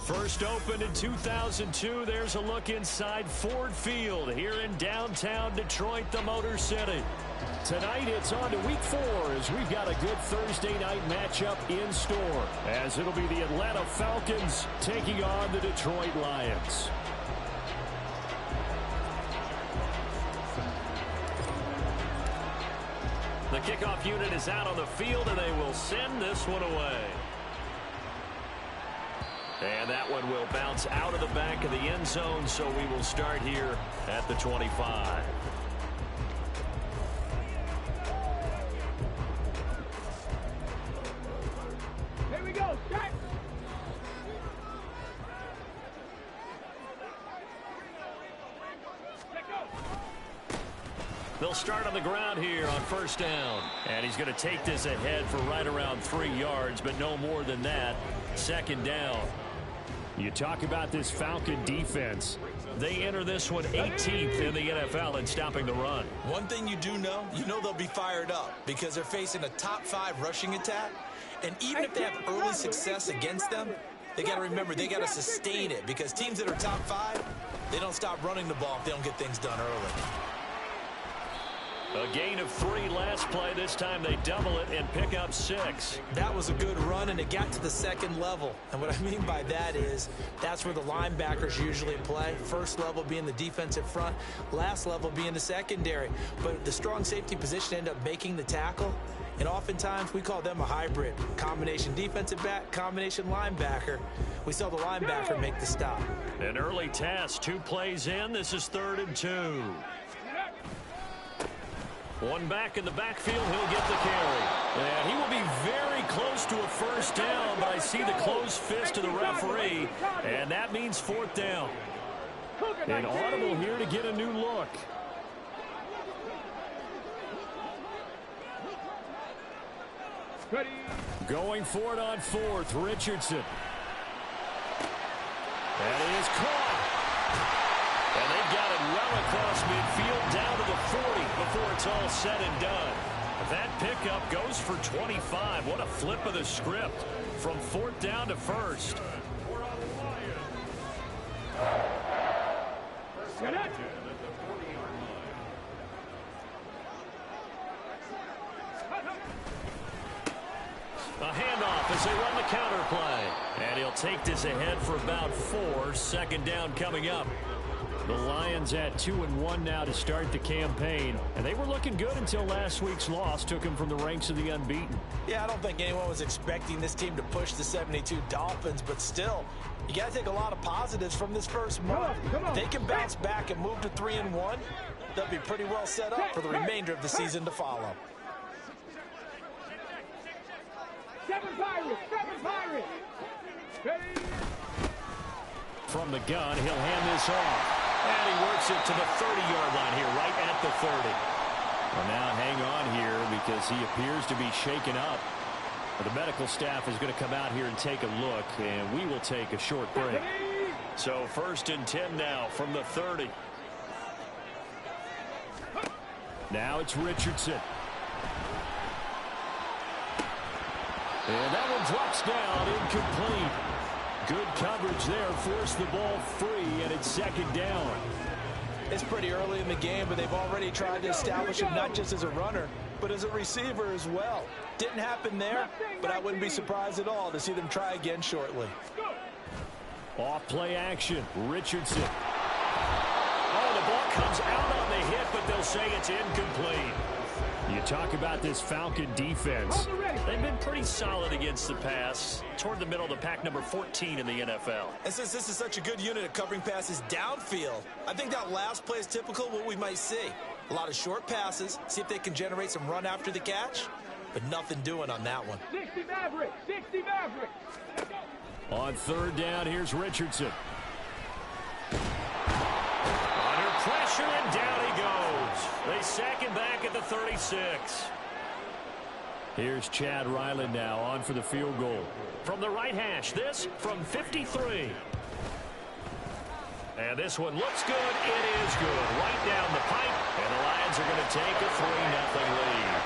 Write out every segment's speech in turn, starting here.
First opened in 2002, there's a look inside Ford Field here in downtown Detroit, the Motor City. Tonight it's on to week 4 as we've got a good Thursday night matchup in store, as it'll be the Atlanta Falcons taking on the Detroit Lions. The kickoff unit is out on the field, and they will send this one away. And that one will bounce out of the back of the end zone, so we will start here at the 25. Here we go, start. They'll start on the ground here on first down. And he's going to take this ahead for right around 3 yards, but no more than that. Second down. You talk about this Falcon defense. They enter this one 18th in the NFL in stopping the run. One thing you do know, they'll be fired up because they're facing a top 5 rushing attack. And even if they have early success against them, they got to remember they got to sustain it because teams that are top 5, they don't stop running the ball if they don't get things done early. A gain of 3 last play. This time they double it and pick up 6. That was a good run, and it got to the second level. And what I mean by that is that's where the linebackers usually play. First level being the defensive front, last level being the secondary. But the strong safety position ended up making the tackle. And oftentimes we call them a hybrid. Combination defensive back, combination linebacker. We saw the linebacker make the stop. An early test, 2 plays in. This is 3rd and 2. One back in the backfield, he'll get the carry. And he will be very close to a first down, but I see the closed fist of the referee, and that means 4th down. An audible here to get a new look. Going for it on 4th, Richardson. That is caught. And they've got it well across midfield down to the 40 before it's all said and done. That pickup goes for 25. What a flip of the script from 4th down to 1st. A handoff as they run the counter play. And he'll take this ahead for about 4. Second down coming up. The Lions at 2-1 now to start the campaign. And they were looking good until last week's loss took them from the ranks of the unbeaten. Yeah, I don't think anyone was expecting this team to push the 72 Dolphins, but still, you got to take a lot of positives from this first month. If they can bounce back and move to 3-1, they'll be pretty well set up for the remainder of the season to follow. 7 Pirates, 7 Pirates. From the gun, he'll hand this off. And he works it to the 30-yard line here, right at the 30. Well, now hang on here because he appears to be shaken up. The medical staff is going to come out here and take a look, and we will take a short break. So 1st and 10 now from the 30. Now it's Richardson. And that one drops down, incomplete. Good coverage there, forced the ball free, and it's 2nd down. It's pretty early in the game, but they've already tried to establish him not just as a runner, but as a receiver as well. Didn't happen there, but I wouldn't be surprised at all to see them try again shortly. Off play action, Richardson. Oh, the ball comes out on the hit, but they'll say it's incomplete. You talk about this Falcon defense. They've been pretty solid against the pass. Toward the middle of the pack, number 14 in the NFL. And since this is such a good unit of covering passes downfield, I think that last play is typical of what we might see. A lot of short passes, see if they can generate some run after the catch, but nothing doing on that one. 60 Mavericks, 60 Mavericks. On 3rd down, here's Richardson. Pressure, and down he goes. They sack him back at the 36. Here's Chad Ryland now on for the field goal. From the right hash, this from 53. And this one looks good. It is good. Right down the pipe. And the Lions are going to take a 3-0 lead.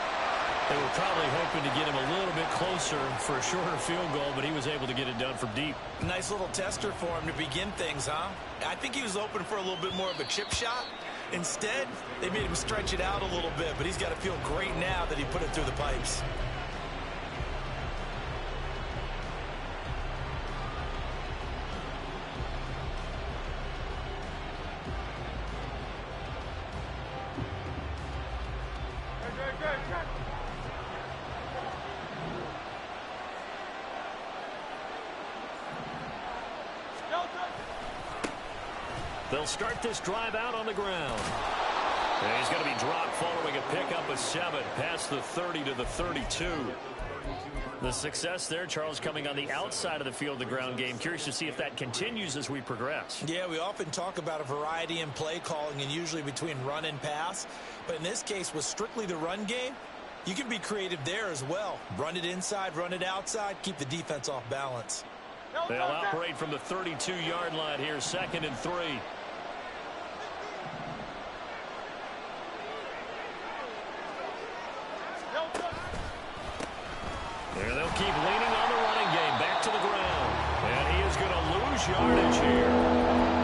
They were probably hoping to get him a little bit closer for a shorter field goal, but he was able to get it done from deep. Nice little tester for him to begin things, huh? I think he was open for a little bit more of a chip shot. Instead, they made him stretch it out a little bit, but he's got to feel great now that he put it through the pipes. They'll start this drive out on the ground. And he's going to be dropped following a pickup of 7 past the 30 to the 32. The success there, Charles, coming on the outside of the field, the ground game. Curious to see if that continues as we progress. Yeah, we often talk about a variety in play calling and usually between run and pass. But in this case, with strictly the run game, you can be creative there as well. Run it inside, run it outside, keep the defense off balance. They'll operate from the 32-yard line here, 2nd and 3. There they'll keep leaning on the running game. Back to the ground. And he is going to lose yardage here.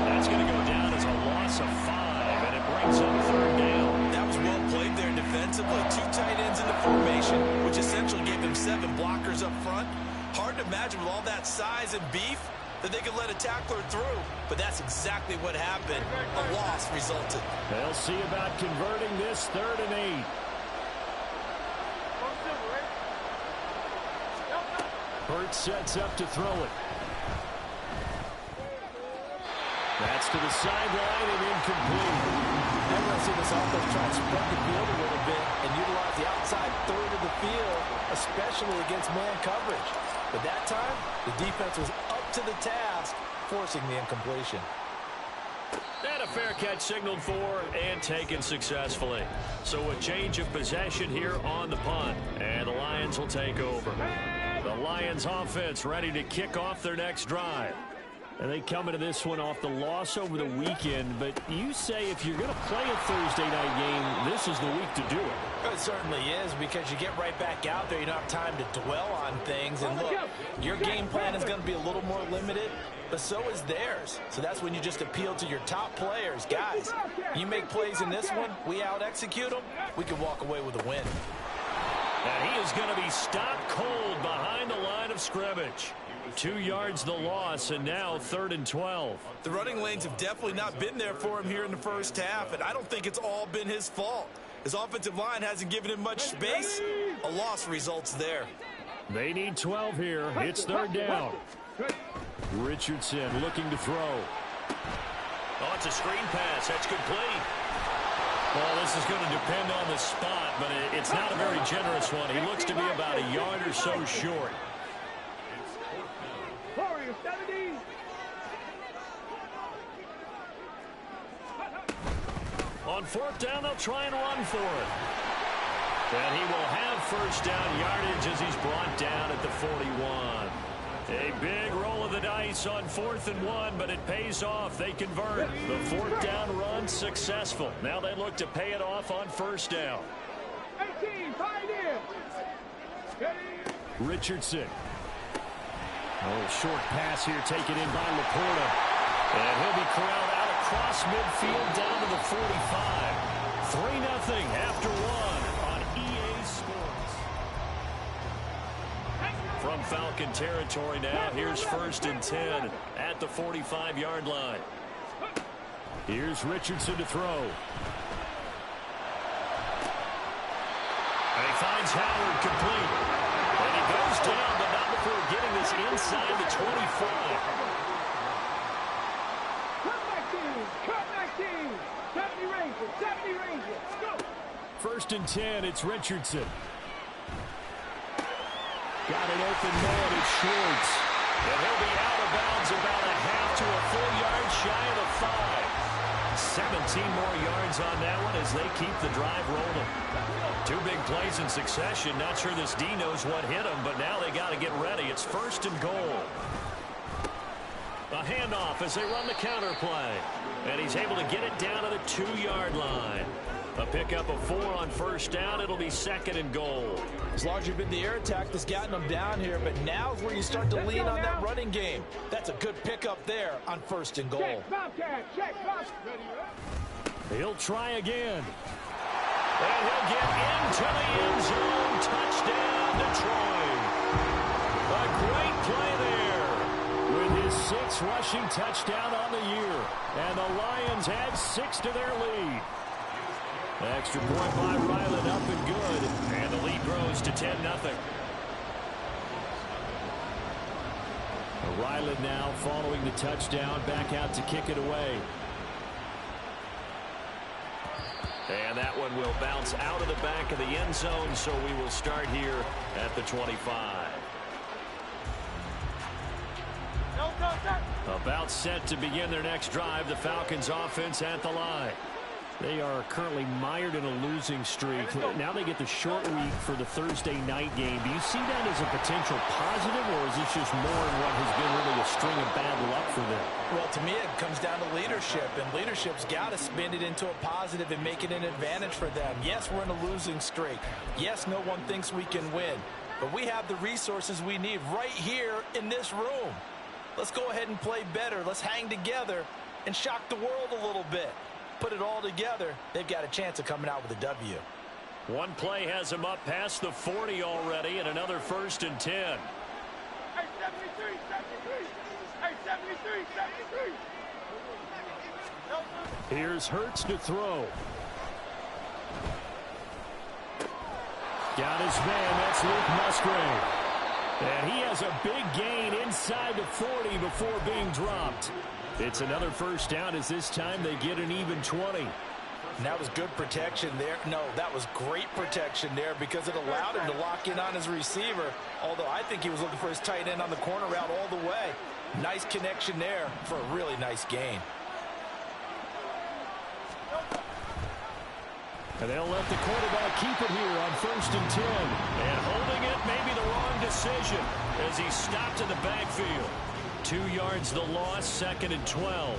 That's going to go down as a loss of 5, and it brings up 3rd down. That was well played there defensively. 2 tight ends in the formation, which essentially gave them 7 blockers up front. Hard to imagine with all that size and beef that they could let a tackler through. But that's exactly what happened. A loss resulted. They'll see about converting this 3rd and 8. Hurt sets up to throw it. That's to the sideline and incomplete. I'm going to see this offense try to spread the field a little bit and utilize the outside third of the field, especially against man coverage. But that time, the defense was up to the task, forcing the incompletion. And a fair catch signaled for and taken successfully. So a change of possession here on the punt. And the Lions will take over. The Lions offense ready to kick off their next drive. And they come into this one off the loss over the weekend. But you say if you're going to play a Thursday night game, this is the week to do it. It certainly is, because you get right back out there. You don't have time to dwell on things. And look, your game plan is going to be a little more limited, but so is theirs. So that's when you just appeal to your top players. Guys, you make plays in this one, we out-execute them, we can walk away with a win. And he is going to be stopped cold behind the line of scrimmage. 2 yards the loss, and now 3rd and 12. The running lanes have definitely not been there for him here in the first half, and I don't think it's all been his fault. His offensive line hasn't given him much space. A loss results there. They need 12 here. It's 3rd down. Richardson looking to throw. Oh, it's a screen pass. That's complete. Well, this is going to depend on the spot, but it's not a very generous one. He looks to be about a yard or so short. Warrior 70. On 4th down, they'll try and run for it. And he will have 1st down yardage as he's brought down at the 41. A big roll of the dice on 4th and 1, but it pays off. They convert. The 4th down run successful. Now they look to pay it off on 1st down. 18, pioneer. Richardson. Oh, short pass here taken in by Laporta. And he'll be corralled out across midfield down to the 45. 3-0 after 1 on EA Sports. From Falcon territory now, here's 1st and 10 at the 45-yard line. Here's Richardson to throw. And he finds Howard complete. And he goes down, but not before getting this inside the 25. Cut back team. 70 Rangers, 70 Rangers. Go. 1st and 10, it's Richardson. Got an open man, it's Schwartz. And he'll be out of bounds about a half to a full yard shy of the 5. 17 more yards on that one as they keep the drive rolling. 2 big plays in succession. Not sure this D knows what hit him, but now they got to get ready. It's 1st and goal. A handoff as they run the counter play. And he's able to get it down to the 2-yard line. A pickup of 4 on first down. It'll be 2nd and goal. As long as you've been the air attack that's gotten them down here, but now's where you start to lean on that running game. That's a good pickup there on 1st and goal. Check, Bobcat, check, Bobcat. He'll try again. And he'll get into the end zone. Touchdown, Detroit. A great play there. With his 6th rushing touchdown on the year. And the Lions add 6 to their lead. Extra point by Ryland, up and good. And the lead grows to 10-0. Ryland now following the touchdown, back out to kick it away. And that one will bounce out of the back of the end zone, so we will start here at the 25. About set to begin their next drive, the Falcons offense at the line. They are currently mired in a losing streak. Now they get the short week for the Thursday night game. Do you see that as a potential positive, or is this just more in what has been really a string of bad luck for them? Well, to me, it comes down to leadership, and leadership's got to spin it into a positive and make it an advantage for them. Yes, we're in a losing streak. Yes, no one thinks we can win, but we have the resources we need right here in this room. Let's go ahead and play better. Let's hang together and shock the world a little bit. Put it all together, they've got a chance of coming out with a W. One play has him up past the 40 already, and another 1st and 10. Hey, 73, 73. Hey, 73, 73. Here's Hurts to throw. Got his man, that's Luke Musgrave. And he has a big gain inside the 40 before being dropped. It's another 1st down, as this time they get an even 20. And that was good protection there. No, that was great protection there because it allowed him to lock in on his receiver, although I think he was looking for his tight end on the corner route all the way. Nice connection there for a really nice gain. And they'll let the quarterback keep it here on 1st and 10. And holding it may be the wrong decision as he stopped in the backfield. 2 yards the loss, 2nd and 12.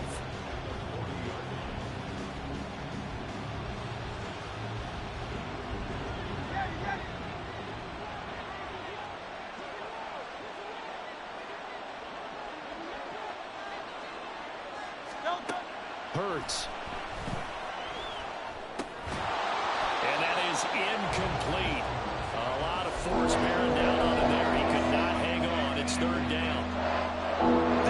Hurts. And that is incomplete. A lot of force bearing down on him there. He could not hang on. It's 3rd down. I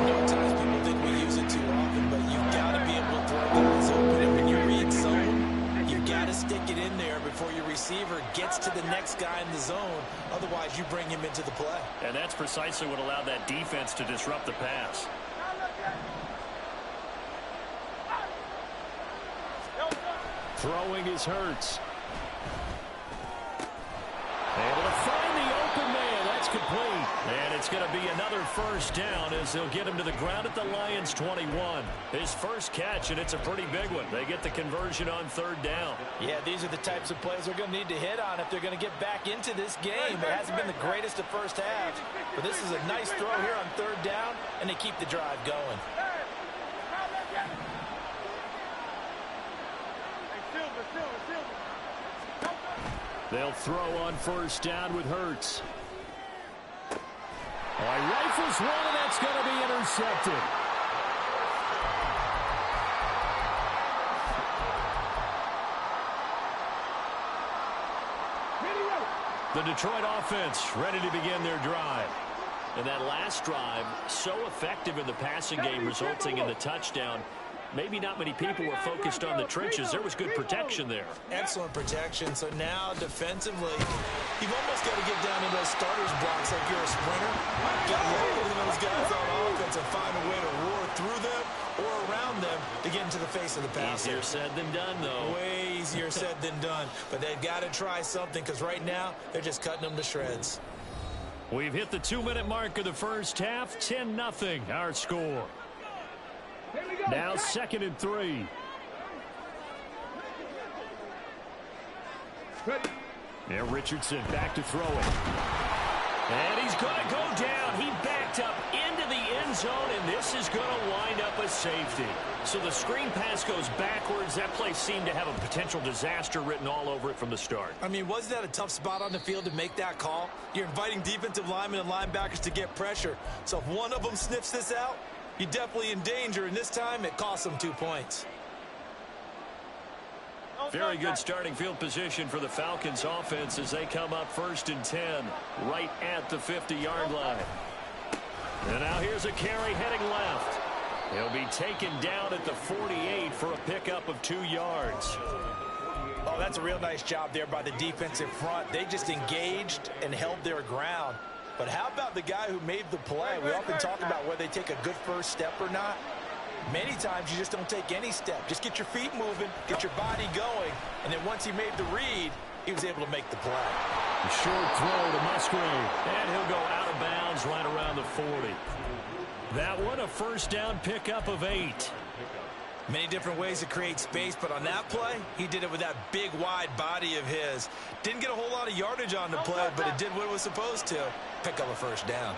know at times people think we use it too often, but you've got to be able to throw guys open. And when you read zone, you've got to stick it in there before your receiver gets to the next guy in the zone. Otherwise, you bring him into the play. And that's precisely what allowed that defense to disrupt the pass. Throwing is Hurts. Able to find the open man. That's complete. And it's going to be another 1st down as they'll get him to the ground at the Lions' 21. His first catch, and it's a pretty big one. They get the conversion on 3rd down. Yeah, these are the types of plays they're going to need to hit on if they're going to get back into this game. It hasn't been the greatest of first halves, but this is a nice throw here on 3rd down, and they keep the drive going. They'll throw on 1st down with Hurts. He rifles one, and that's going to be intercepted. The Detroit offense ready to begin their drive. And that last drive, so effective in the passing game, resulting in the touchdown. Maybe not many people were focused on the trenches. There was good protection there. Excellent protection. So now defensively, you've almost got to get down to those starters blocks like you're a sprinter. Get lower than those guys on offense and find a way to roar through them or around them to get into the face of the passer. Easier said than done, though. Way easier said than done. But they've got to try something because right now they're just cutting them to shreds. We've hit the 2-minute mark of the first half. 10-0 our score. Now 2nd and 3. Now Richardson back to throw it. And he's going to go down. He backed up into the end zone, and this is going to wind up a safety. So the screen pass goes backwards. That play seemed to have a potential disaster written all over it from the start. I mean, wasn't that a tough spot on the field to make that call? You're inviting defensive linemen and linebackers to get pressure. So if one of them sniffs this out, you're definitely in danger, and this time it costs them 2 points. Very good starting field position for the Falcons offense as they come up 1st and 10 right at the 50-yard line. And now here's a carry heading left. He'll be taken down at the 48 for a pickup of 2 yards. Oh, that's a real nice job there by the defensive front. They just engaged and held their ground. But how about the guy who made the play? We often talk about whether they take a good first step or not. Many times you just don't take any step. Just get your feet moving, get your body going, and then once he made the read, he was able to make the play. A short throw to Musgrave, and he'll go out of bounds right around the 40. That one a first down pickup of 8. Many different ways to create space, but on that play, he did it with that big, wide body of his. Didn't get a whole lot of yardage on the play, but it did what it was supposed to. Pick up a first down.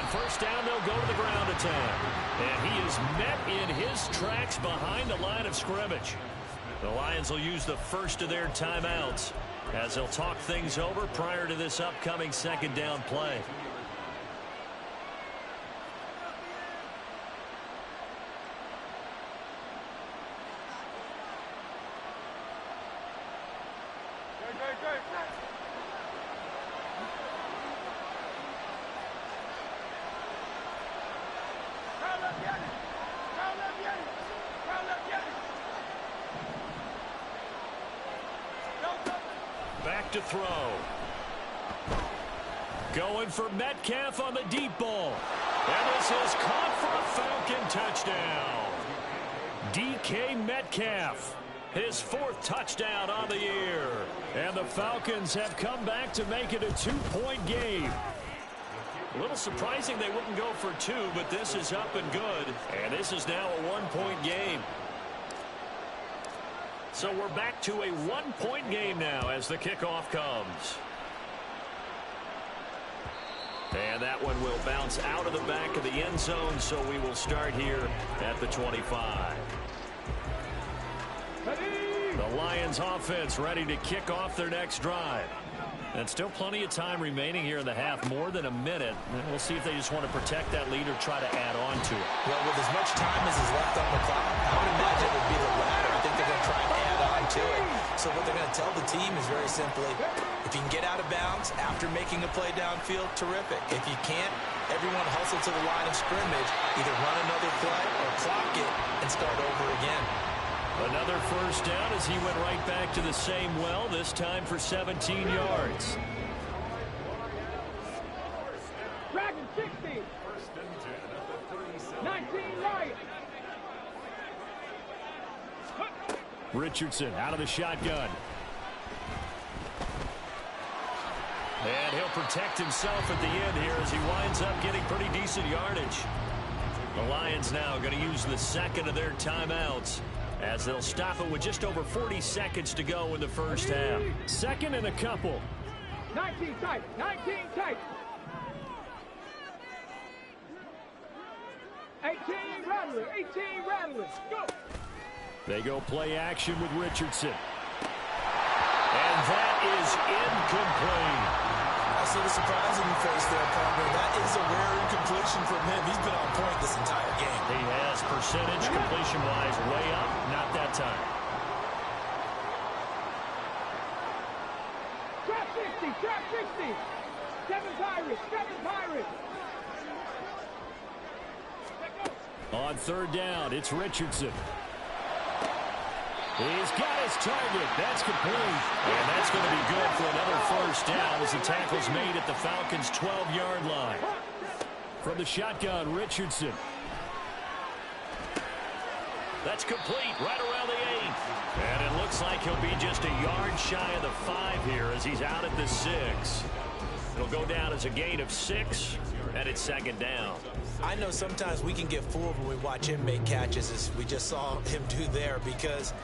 First down, they'll go to the ground attack. And he is met in his tracks behind the line of scrimmage. The Lions will use the first of their timeouts as they'll talk things over prior to this upcoming second down play. Back to throw. Going for Metcalf on the deep ball. And this is caught for a Falcon touchdown. DK Metcalf, his 4th touchdown on the year. And the Falcons have come back to make it a 2-point game. A little surprising they wouldn't go for 2, but this is up and good. And this is now a 1-point game. So we're back to a 1-point game now as the kickoff comes. And that one will bounce out of the back of the end zone, so we will start here at the 25. The Lions offense ready to kick off their next drive. And still plenty of time remaining here in the half, more than a minute. And we'll see if they just want to protect that lead or try to add on to it. Well, with as much time as is left on the clock, I would imagine it would be the latter. I think they're going to try and add on to it. So what they're going to tell the team is very simply, if you can get out of bounds after making a play downfield, terrific. If you can't, everyone hustle to the line of scrimmage, either run another play or clock it and start over again. Another first down as he went right back to the same well, this time for 17 yards. Dragon 60. 19 right. Richardson out of the shotgun. And he'll protect himself at the end here as he winds up getting pretty decent yardage. The Lions now going to use the second of their timeouts as they'll stop it with just over 40 seconds to go in the first half. Second and a couple. 19 tight. 19 tight. 18 rattling. 18 rattling. Go. They go play action with Richardson. And that is incomplete. I see the surprise in your face there, partner. That is a rare incompletion from him. He's been on point this entire game. He has percentage completion-wise way up. Not that time. Trap 60. Trap 60. 7 Pirates. 7 Pirates. On third down, it's Richardson. He's got his target. That's complete. And that's going to be good for another first down as the tackle's made at the Falcons' 12-yard line. From the shotgun, Richardson. That's complete right around the 8. And it looks like he'll be just a yard shy of the 5 here as he's out at the 6. It'll go down as a gain of 6, and it's second down. I know sometimes we can get fooled when we watch him make catches, as we just saw him do there, because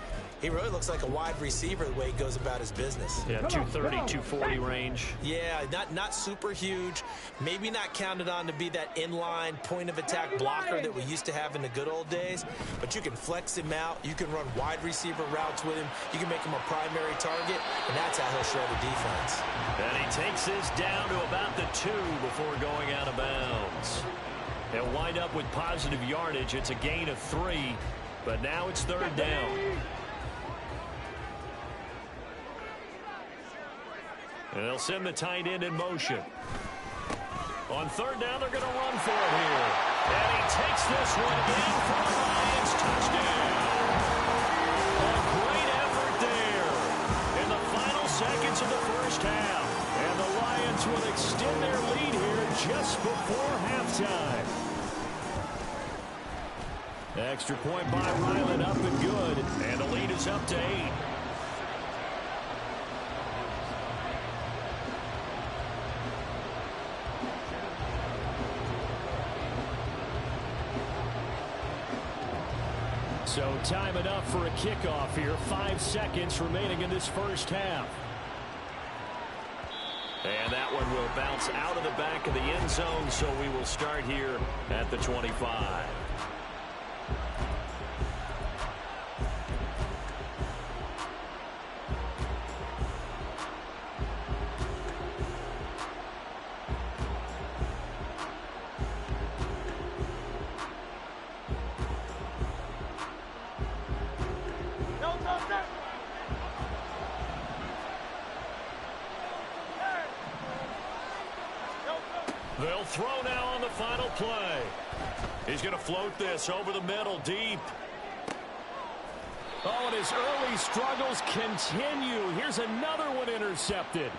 he really looks like a wide receiver the way he goes about his business. Yeah, 230, 240 range. Yeah, not super huge. Maybe not counted on to be that inline point-of-attack blocker that we used to have in the good old days, but you can flex him out. You can run wide receiver routes with him. You can make him a primary target, and that's how he'll show the defense. And he takes this down to about the 2 before going out of bounds. They'll wind up with positive yardage. It's a gain of 3, but now it's third down. And they'll send the tight end in motion. On third down, they're going to run for it here. And he takes this one in for the Lions. Touchdown. A great effort there in the final seconds of the first half. And the Lions will extend their lead here just before halftime. Extra point by Ryland, up and good. And the lead is up to 8. So time enough for a kickoff here. 5 seconds remaining in this first half. And that one will bounce out of the back of the end zone, so we will start here at the 25. They'll throw now on the final play. He's going to float this over the middle, deep. Oh, and his early struggles continue. Here's another one intercepted.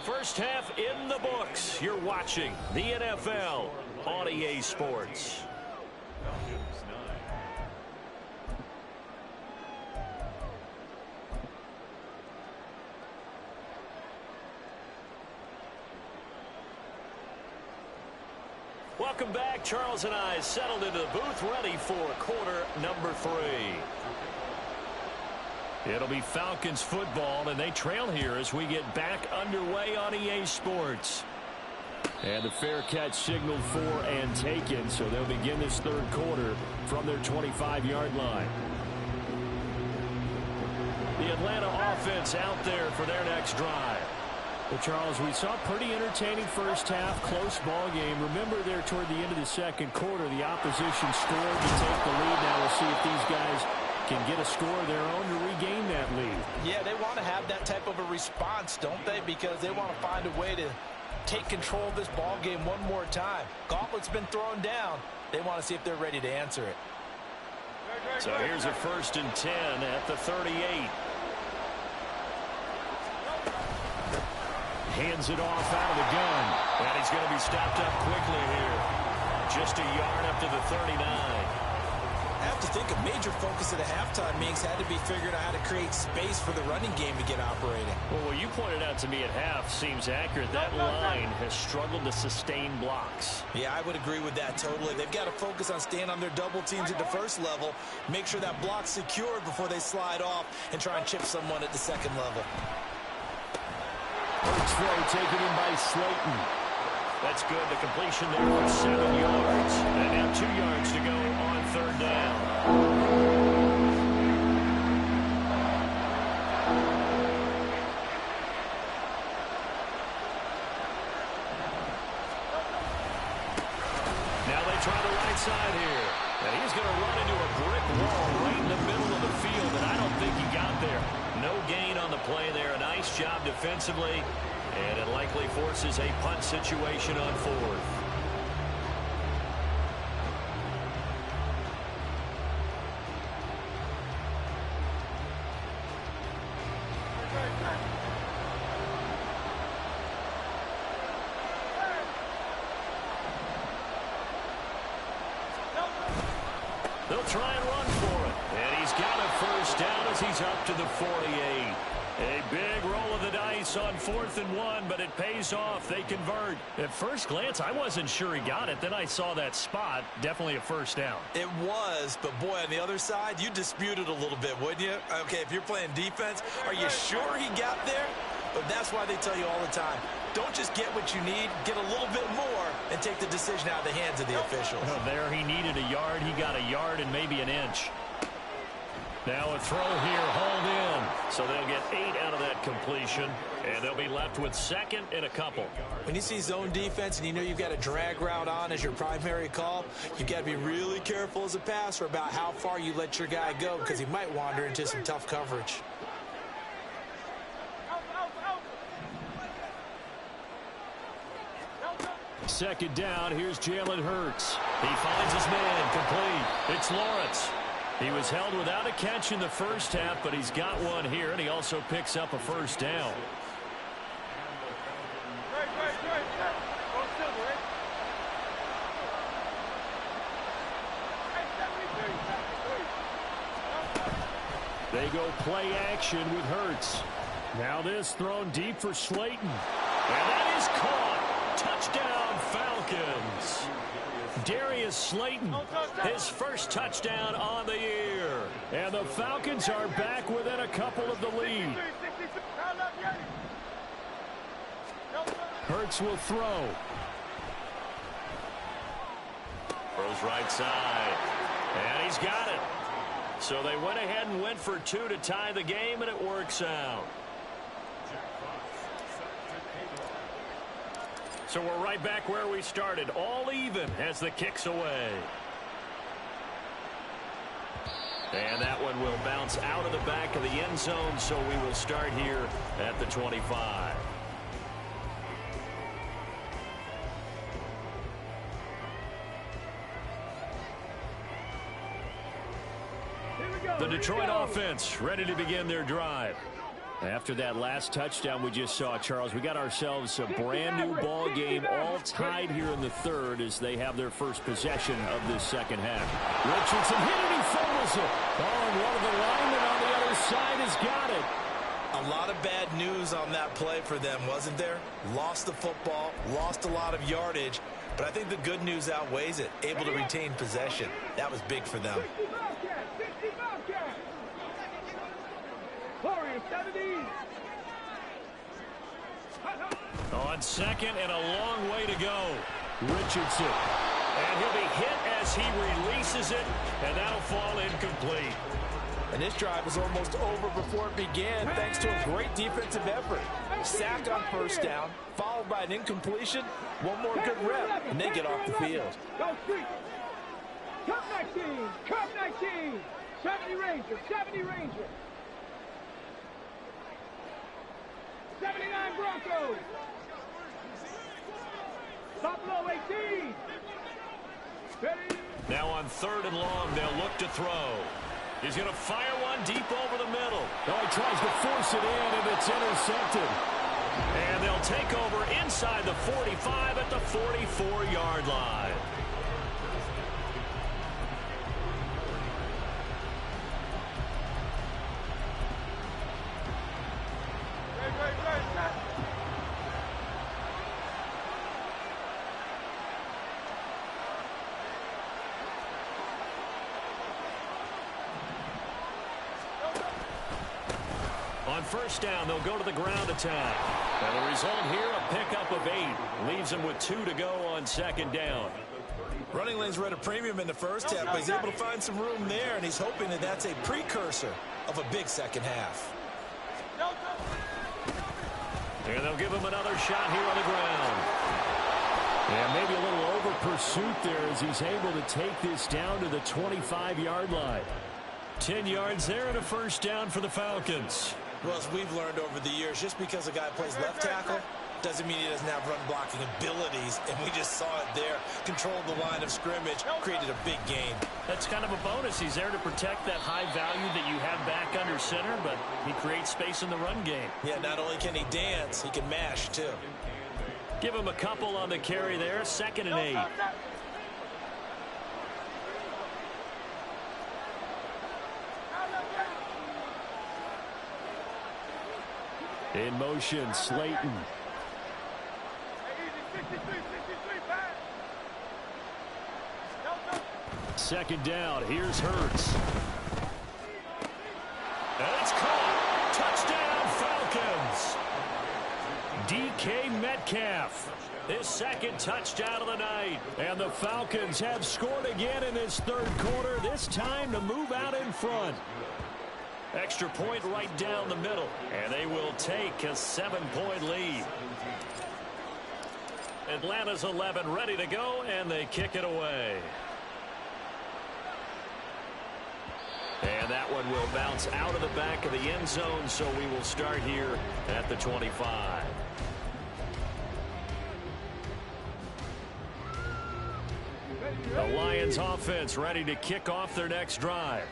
First half in the books. You're watching the NFL on EA Sports. Welcome back. Charles and I settled into the booth, ready for quarter number 3. It'll be Falcons football, and they trail here as we get back underway on EA Sports. And the fair catch signaled for and taken, so they'll begin this third quarter from their 25-yard line. The Atlanta offense out there for their next drive. Well, Charles, we saw a pretty entertaining first half, close ball game. Remember there toward the end of the second quarter, the opposition scored to take the lead. Now we'll see if these guys can get a score of their own to regain that lead. Yeah, they want to have that type of a response, don't they? Because they want to find a way to take control of this ball game one more time. Gauntlet's been thrown down. They want to see if they're ready to answer it. So here's a 1st and 10 at the 38. Hands it off out of the gun. And he's going to be stopped up quickly here. Just a yard up to the 39. I have to think a major focus of the halftime meetings had to be figuring out how to create space for the running game to get operating. Well, what you pointed out to me at half seems accurate. That line has struggled to sustain blocks. Yeah, I would agree with that totally. They've got to focus on staying on their double teams at the first level, make sure that block's secured before they slide off and try and chip someone at the second level. Throw taken in by Slayton. That's good. The completion there for 7 yards. And now 2 yards to go on third down. Now they try the right side here. And he's going to run into a brick wall right in the middle of the field, and I don't think he got there. No gain on the play there. A nice job defensively. And it likely forces a punt situation on 4th. They'll try and run for it. he's got a first down as he's up to the 48. A big roll of the dice on 4th and 1, but it pays off. They convert. At first glance, I wasn't sure he got it. Then I saw that spot. Definitely a first down. It was, but boy, on the other side, you dispute it a little bit, wouldn't you? Okay, if you're playing defense, are you sure he got there? But that's why they tell you all the time, don't just get what you need, get a little bit more, and take the decision out of the hands of the officials. There he needed a yard. He got a yard and maybe an inch. Now a throw here, hauled in. So they'll get 8 out of that completion, and they'll be left with 2nd and a couple. When you see zone defense and you know you've got a drag route on as your primary call, you've got to be really careful as a passer about how far you let your guy go because he might wander into some tough coverage. Second down, here's Jalen Hurts. He finds his man, complete. It's Lawrence. He was held without a catch in the first half, but he's got one here, and he also picks up a first down. They go play action with Hurts. Now this thrown deep for Slayton. And that is caught. Touchdown, Falcons. Darius Slayton, his first touchdown on the year. And the Falcons are back within a couple of the lead. Hurts will throw. Throws right side. And he's got it. So they went ahead and went for 2 to tie the game, and it works out. So we're right back where we started, all even as the kick's away. And that one will bounce out of the back of the end zone, so we will start here at the 25. The Detroit offense ready to begin their drive. After that last touchdown we just saw, Charles, we got ourselves a brand new ball game, all tied here in the third as they have their first possession of this second half. Richardson hit it, he fumbles it. Oh, and one of the linemen on the other side has got it. A lot of bad news on that play for them, wasn't there? Lost the football, lost a lot of yardage, but I think the good news outweighs it. Able to retain possession. That was big for them. On second and a long way to go. Richardson. And he'll be hit as he releases it, and that'll fall incomplete. And this drive was almost over before it began thanks to a great defensive effort. Sack on first down, followed by an incompletion, one more good rep, and they get off the field. Go street. Come 19. Come 19. 70 Ranger. 70 Ranger. 79 Broncos. Buffalo 18. Ready. Now on third and long, they'll look to throw. He's going to fire one deep over the middle. Oh, he tries to force it in, and it's intercepted. And they'll take over inside the 45 at the 44-yard line. On first down, they'll go to the ground attack. And the result here, a pickup of 8. Leaves them with 2 to go on second down. Running lanes were at a premium in the first half, but he's able to find some room there, and he's hoping that that's a precursor of a big second half. And they'll give him another shot here on the ground. And maybe a little over pursuit there as he's able to take this down to the 25-yard line. 10 yards there and a first down for the Falcons. Well, as we've learned over the years, just because a guy plays left tackle doesn't mean he doesn't have run blocking abilities, and we just saw it there. Controlled the line of scrimmage, created a big gain. That's kind of a bonus. He's there to protect that high value that you have back under center, but he creates space in the run game. Yeah, not only can he dance, he can mash, too. Give him a couple on the carry there, 2nd and 8. In motion, Slayton. Second down, here's Hurts. And it's caught. Touchdown, Falcons. DK Metcalf. His second touchdown of the night. And the Falcons have scored again in this third quarter, this time to move out in front. Extra point right down the middle. And they will take a 7-point lead. Atlanta's 11 ready to go, and they kick it away. And that one will bounce out of the back of the end zone, so we will start here at the 25. The Lions offense ready to kick off their next drive.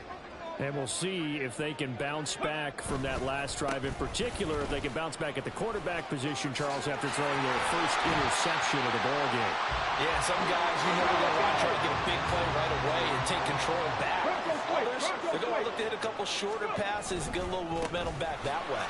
And we'll see if they can bounce back from that last drive. In particular, if they can bounce back at the quarterback position, Charles, after throwing their first interception of the ball game. Yeah, some guys, they're going to want to try to get a big play right away and take control back. Others, they're going to look to hit a couple shorter passes, get a little momentum back that way.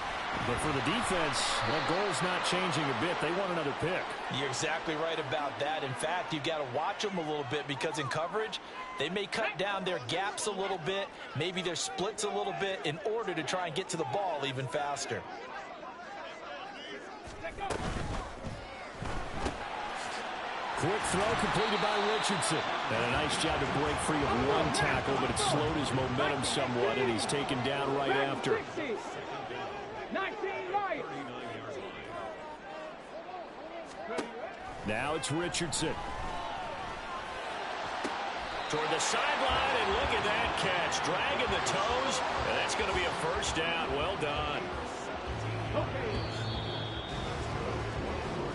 But for the defense, that goal's not changing a bit. They want another pick. You're exactly right about that. In fact, you've got to watch them a little bit because in coverage, they may cut down their gaps a little bit, maybe their splits a little bit in order to try and get to the ball even faster. Quick throw completed by Richardson. And a nice job to break free of one tackle, but it slowed his momentum somewhat, and he's taken down right after. 19 Lions. Now it's Richardson. Toward the sideline, and look at that catch. Dragging the toes, and that's going to be a first down. Well done.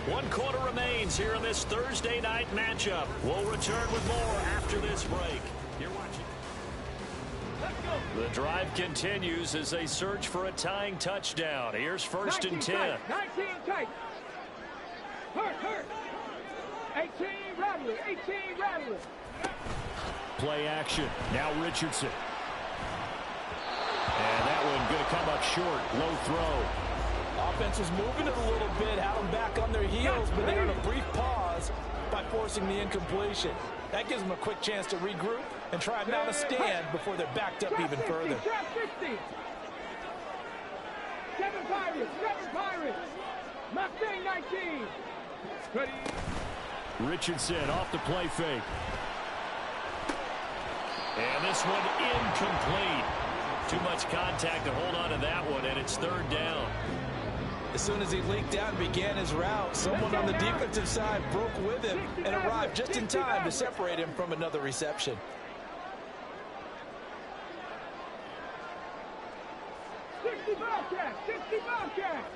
1 quarter remains here in this Thursday night matchup. We'll return with more after this break. You're watching. The drive continues as they search for a tying touchdown. Here's first and 10. 19 tight. Hurt. 18 Rattler. 18 Rattler. Play action. Now Richardson. And that one going to come up short. Low throw. Offense was moving it a little bit, had them back on their heels, but they earned a brief pause by forcing the incompletion. That gives them a quick chance to regroup and try and mount a stand before they're backed up even further. 7 Pirates. Mustang 19. Ready. Richardson off the play fake. And this one incomplete. Too much contact to hold on to that one, and it's third down. As soon as he leaked out and began his route, someone on the defensive side broke with him and arrived just in time to separate him from another reception. 60 Bobcats.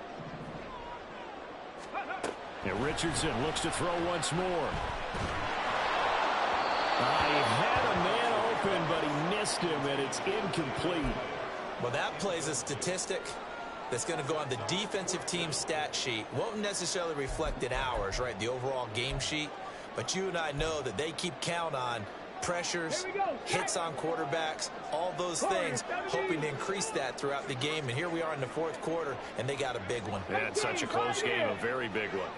And Richardson looks to throw once more. He had a man open, but he missed him, and it's incomplete. Well, that plays a statistic that's going to go on the defensive team stat sheet. Won't necessarily reflect in ours, right, the overall game sheet. But you and I know that they keep count on pressures, hits on quarterbacks, all those things, hoping to increase that throughout the game. And here we are in the fourth quarter, and they got a big one. Yeah, it's such a close game, a very big one.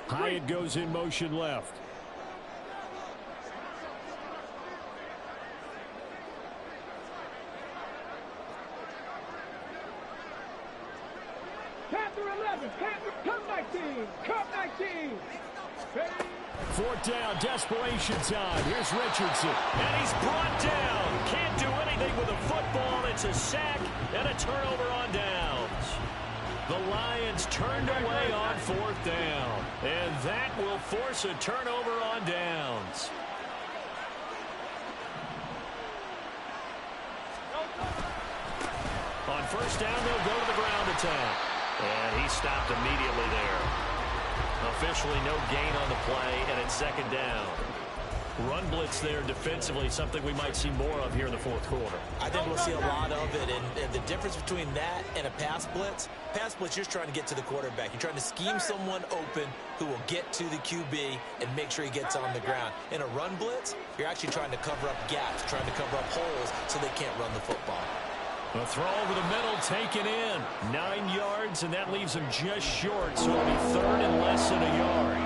Hyatt goes in motion left. Panther 11. Come 19. Ready. Fourth down, desperation time. Here's Richardson. And he's brought down. Can't do anything with a football. It's a sack and a turnover on downs. The Lions turned away on fourth down. And that will force a turnover on downs. On first down, they'll go to the ground attack. And he stopped immediately there. Officially no gain on the play, and it's second down. Run blitz there defensively, something we might see more of here in the fourth quarter. I think we'll see a lot of it, and the difference between that and a pass blitz, you're just trying to get to the quarterback. You're trying to scheme someone open who will get to the QB and make sure he gets on the ground. In a run blitz, you're actually trying to cover up gaps, trying to cover up holes so they can't run the football. A throw over the middle, taken in. 9 yards, and that leaves him just short, so it'll be third and less than a yard.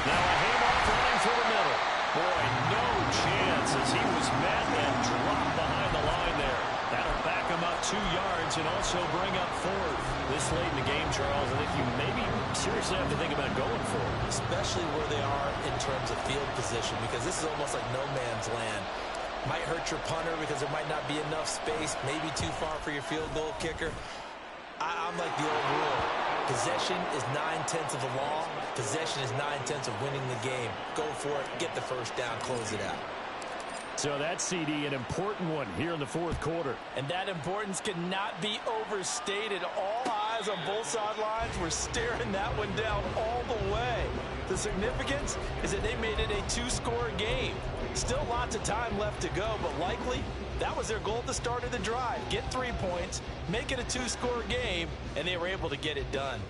Now a handoff running through the middle. Boy, no chance as he was met and dropped behind the line there. That'll back him up 2 yards and also bring up fourth. This late in the game, Charles, I think you maybe seriously have to think about going for it. Especially where they are in terms of field position, because this is almost like no man's land. Might hurt your punter because there might not be enough space, maybe too far for your field goal kicker. I'm like the old rule. Possession is 9/10 of the law. Possession is 9/10 of winning the game. Go for it, get the first down, close it out. So that CD, an important one here in the fourth quarter. And that importance cannot be overstated. All eyes on both sidelines were staring that one down all the way. The significance is that they made it a 2-score game. Still lots of time left to go, but likely that was their goal at the start of the drive. Get 3 points, make it a 2-score game, and they were able to get it done.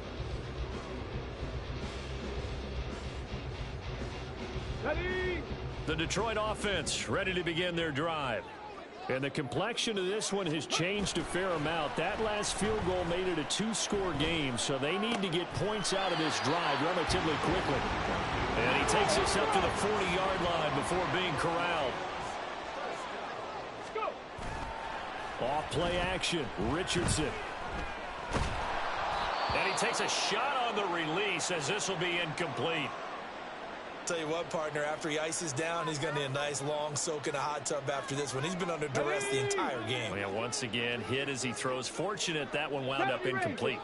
Ready? The Detroit offense ready to begin their drive. And the complexion of this one has changed a fair amount. That last field goal made it a 2-score game, so they need to get points out of this drive relatively quickly. And he takes us up to the 40-yard line before being corralled. Go. Off play action, Richardson. And he takes a shot on the release as this will be incomplete. Tell you what, partner, after he ices down, he's going to need a nice long soak in a hot tub after this one. He's been under duress the entire game. Well, yeah, once again, hit as he throws. Fortunate that one wound up incomplete.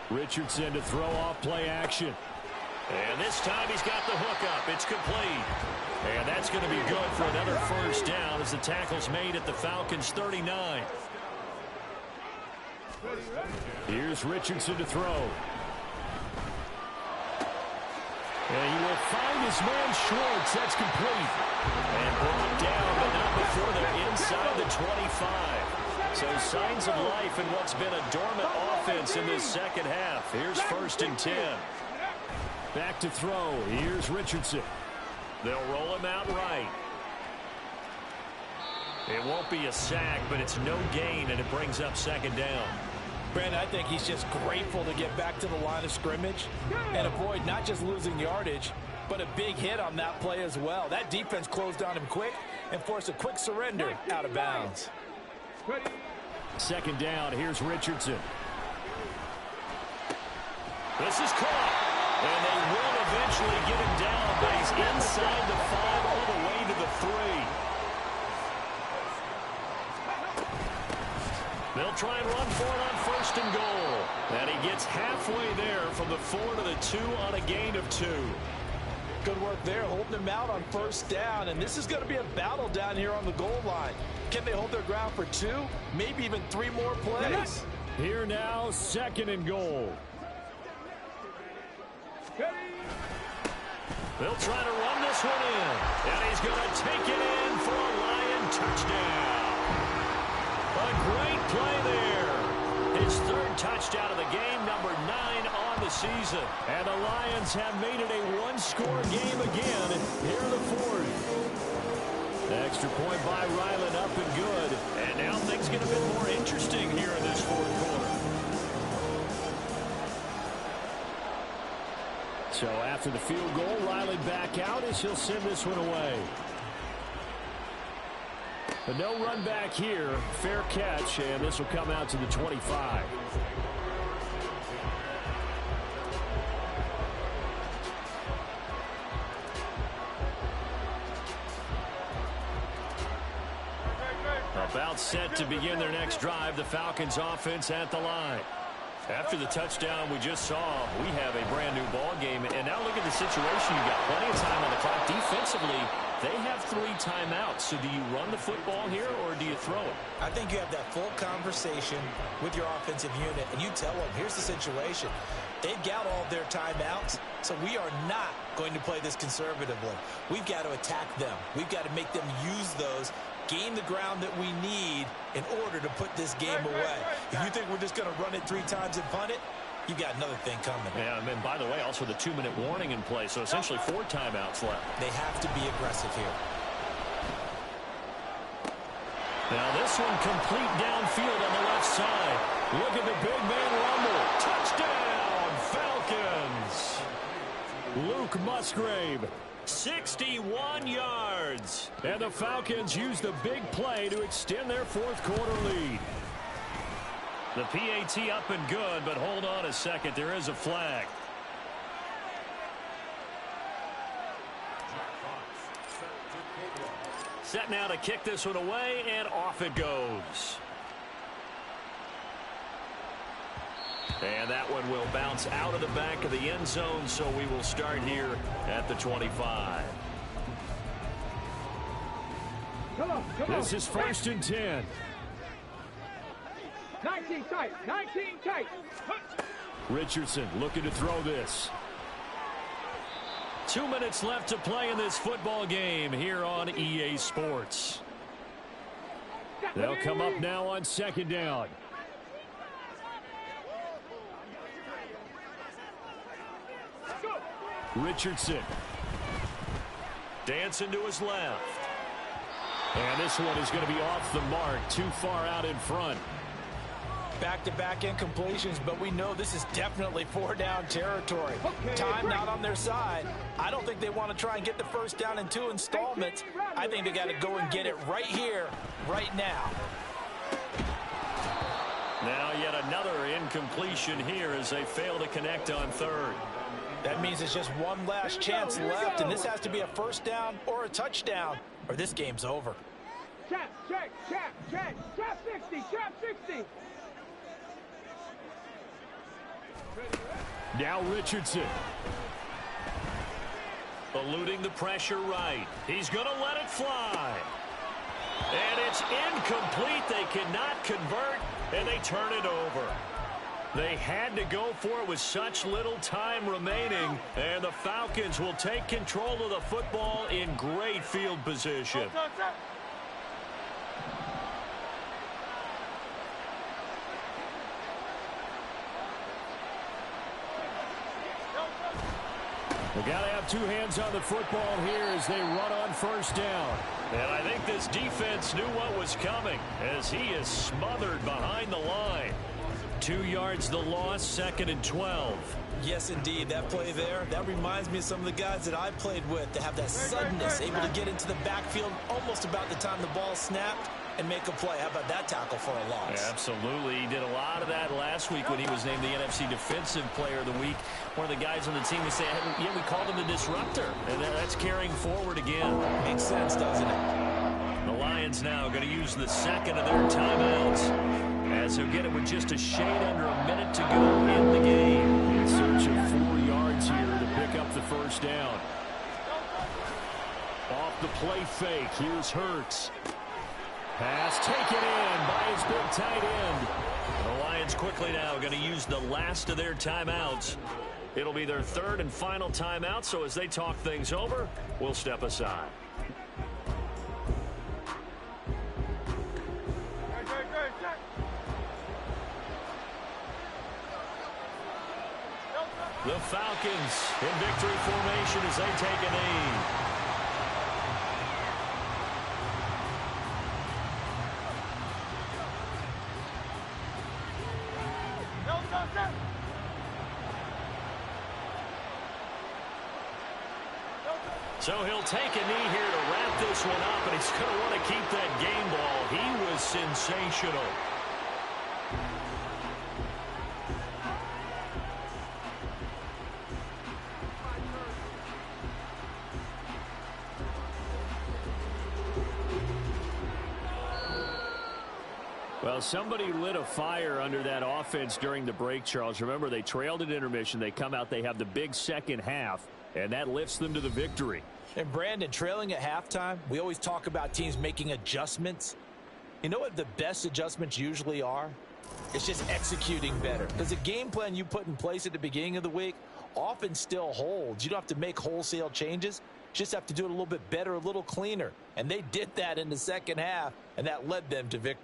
Richardson to throw off play action. And this time he's got the hook up. It's complete. And that's going to be good for another first down as the tackle's made at the Falcons' 39. Here's Richardson to throw. And he will find his man Schwartz. That's complete. And brought down, but not before they're inside the 25. So signs of life in what's been a dormant offense in this second half. Here's first and 10. Back to throw. Here's Richardson. They'll roll him out right. It won't be a sack, but it's no gain, and it brings up second down. Brandon, I think he's just grateful to get back to the line of scrimmage and avoid not just losing yardage, but a big hit on that play as well. That defense closed on him quick and forced a quick surrender out of bounds. Second down, here's Richardson. This is caught, and they will eventually get him down, but he's inside the 5 all the way to the 3. They'll try and run for it on first and goal. And he gets halfway there from the 4 to the 2 on a gain of 2. Good work there, holding him out on first down. And this is going to be a battle down here on the goal line. Can they hold their ground for 2, maybe even 3 more plays? Here now, second and goal. They'll try to run this one in. And he's going to take it in for a Lion touchdown. A great play there. His 3rd touchdown of the game, number 9 on the season. And the Lions have made it a 1-score game again here in the 4th. Extra point by Ryland, up and good. And now things get a bit more interesting here in this 4th quarter. So after the field goal, Riley back out as he'll send this one away. But no run back here. Fair catch, and this will come out to the 25. About set to begin their next drive, the Falcons offense at the line. After the touchdown we just saw, we have a brand new ball game. And now look at the situation. You've got plenty of time on the clock. Defensively, they have 3 timeouts. So do you run the football here or do you throw it? I think you have that full conversation with your offensive unit, and you tell them, here's the situation. They've got all their timeouts, so we are not going to play this conservatively. We've got to attack them. We've got to make them use those gain the ground that we need in order to put this game away. If you think we're just going to run it 3 times and punt it, you got another thing coming. Yeah, and then, by the way, also the 2-minute warning in play, so essentially 4 timeouts left. They have to be aggressive here. Now this one complete downfield on the left side. Look at the big man rumble. Touchdown, Falcons. Luke Musgrave, 61 yards. And the Falcons use the big play to extend their 4th quarter lead. The PAT up and good, but hold on a second. There is a flag. Set now to kick this one away, and off it goes. And that one will bounce out of the back of the end zone, so we will start here at the 25. Come on. This is 1st and 10. 19 tight. 19 tight. Richardson looking to throw this. 2 minutes left to play in this football game here on EA Sports. They'll come up now on 2nd down. Richardson. Dancing to his left. And this one is going to be off the mark, too far out in front. Back-to-back incompletions, but we know this is definitely 4-down territory. Time not on their side. I don't think they want to try and get the 1st down in 2 installments. I think they got to go and get it right here, right now. Now yet another incompletion here as they fail to connect on 3rd. That means it's just one last chance left, and this has to be a 1st down or a touchdown, or this game's over. Check. Trap 60. Trap 60. Now Richardson. Eluding the pressure right. He's going to let it fly. And it's incomplete. They cannot convert, and they turn it over. They had to go for it with such little time remaining, and the Falcons will take control of the football in great field position. We got to have 2 hands on the football here as they run on 1st down. And I think this defense knew what was coming as he is smothered behind the line. 2 yards the loss, 2nd and 12. Yes, indeed. That play there, that reminds me of some of the guys that I played with to have that suddenness, able to get into the backfield almost about the time the ball snapped and make a play. How about that tackle for a loss? Yeah, absolutely. He did a lot of that last week when he was named the NFC Defensive Player of the Week. One of the guys on the team would say, yeah, we called him the disruptor. And that's carrying forward again. Makes sense, doesn't it? The Lions now going to use the 2nd of their timeouts as he'll get it with just a shade under a minute to go in the game. In search of 4 yards here to pick up the 1st down. Off the play fake, here's Hurts. Pass taken in by his big tight end. The Lions quickly now going to use the last of their timeouts. It'll be their 3rd and final timeout, so as they talk things over, we'll step aside. The Falcons in victory formation as they take a knee. So he'll take a knee here to wrap this one up, and he's going to want to keep that game ball. He was sensational. Well, somebody lit a fire under that offense during the break, Charles. Remember, they trailed at intermission. They come out, they have the big second half, and that lifts them to the victory. And Brandon, trailing at halftime, we always talk about teams making adjustments. You know what the best adjustments usually are? It's just executing better. Because the game plan you put in place at the beginning of the week often still holds. You don't have to make wholesale changes. You just have to do it a little bit better, a little cleaner. And they did that in the second half, and that led them to victory.